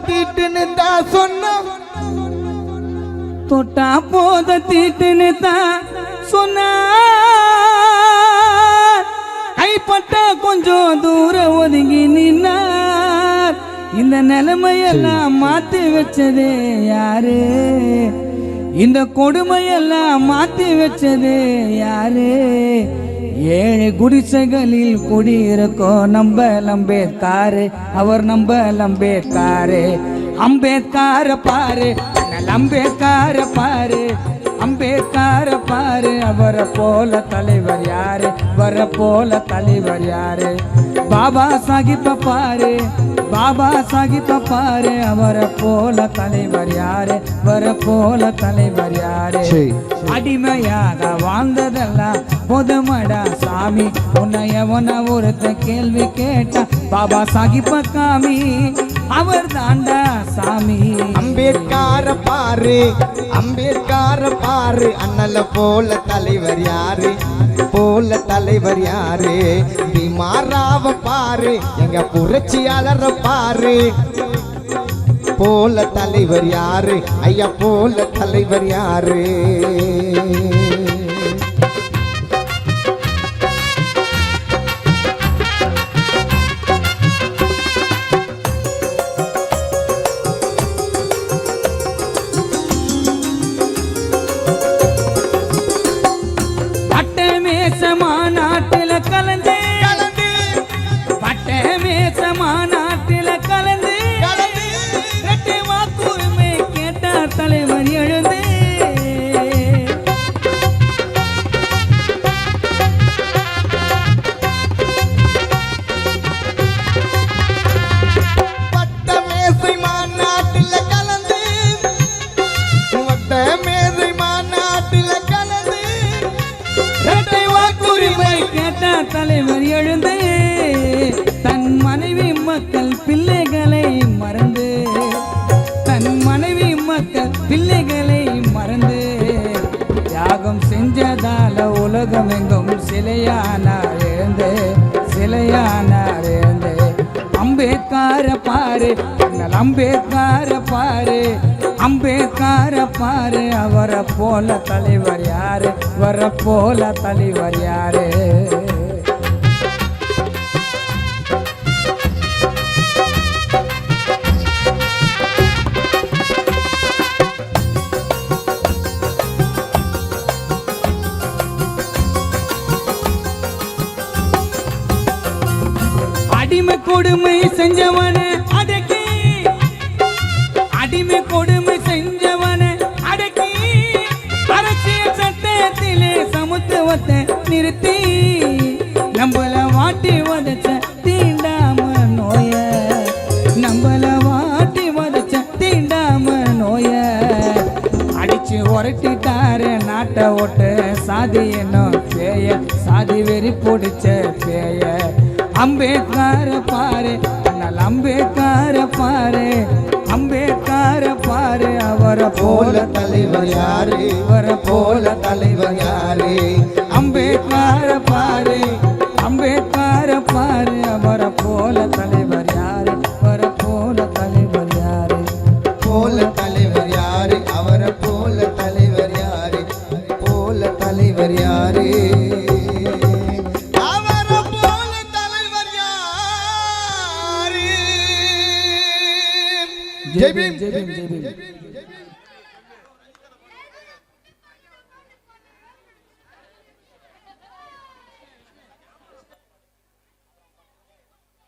தீட்டுன்னு தான் சொன்ன, தொட்டா போத தீட்டுன்னு தான் சொன்ன, கைப்பட்ட கொஞ்சம் தூரம் ஒதுங்கி நின்னார். இந்த நிலைமையெல்லாம் மாத்தி வச்சதே யாரு? இந்த கொடுமையெல்லாம் மாத்தி வச்சது யாரு? ஏழு குடிசைகளில் குடியிருக்கோம் நம்ம அம்பேத்காரு, அவர் நம்ம அம்பேத்காரு. அம்பேத்கார பாரு, அம்பேத்கார பாரு, அம்பேத்கார பாரு. அவரை போல தலைவர் யாரு? வர போல தலைவர் யாரு? பாபா சாஹிப்ப பாரு, பாபா சாஹிப்ப பாரு. அவரை போல தலைவர் யாரு? வர போல தலைவர் யாரு? அடிமையாக வாழ்ந்ததெல்லாம் பொதுமடா சாமி. உன்னை எவன ஒருத்த கேள்வி கேட்டா பாபா சாஹிப்ப காமி, அவர் தாண்டா சாமி. அம்பேத்கார பாரு, அம்பேத்கார பாரு. அண்ணல போல தலைவர் யாரு? போல தலைவர் யாரு? பீமாராவ பாரு, எங்க புரட்சியாளர பாரு. போல தலைவர் யாரு? ஐயா போல தலைவர் யாரு? மாநாட்டில கலந்து மாநாட்டில கலந்து இரட்டை வாக்குரிமை கேட்டார் தலைவர் எழுந்து. வட்டமேசை மாநாட்டில கலந்து, வட்டமேசை மாநாட்டில கலந்து இரட்டை வாக்குரிமை கேட்டார் தலைவர் எழுந்து. தன் மனைவி மக்கள் பிள்ளைகளை மறந்து, தன் மனைவி மக்கள் பிள்ளைகளை மறந்து தியாகம் செஞ்சதால உலகம் எங்கும் சிலையானார் எழுந்து, சிலையானார் எழுந்து. அம்பேத்கார பாரு, அம்பேத்கார பாரு, அம்பேத்கார பாரு. அவரை போல தலைவர் யாரு? வர போல தலைவர் யாரு? அடிமை கொடுமை செஞ்சவன அடக்கி, அடிமை கொடுமை செஞ்சவன அடக்கி, அரசியல் சட்டத்திலே சமத்துவத்தை நிறுத்தி நம்மள வாட்டி வதச்ச தீண்டாம நோய, நம்மள வாட்டி வதச்ச தீண்டாம நோய அடிச்சு உரட்டிட்டாரு நாட்டை ஓட்டு. சாதி என்னும் பேய, சாதி வெறி பிடிச்ச பேய. அம்பேத்கார பாரு, அண்ணல் அம்பேத்கார பாரு, அம்பேத்கார பாரு. அவரை போல தலைவர் யாரு? வர போல தலைவர் யாரு? அம்பேத்கார பாரு, அம்பேத்கார பாரு. அவரை போல தலைவர் யாரு? வர போல தலைவர் யாரு? போல தலைவர் யாரு? அவரை போல தலைவர் யாரு? போல தலைவர் யாரு? जय भीम, जय भीम, जय भीम।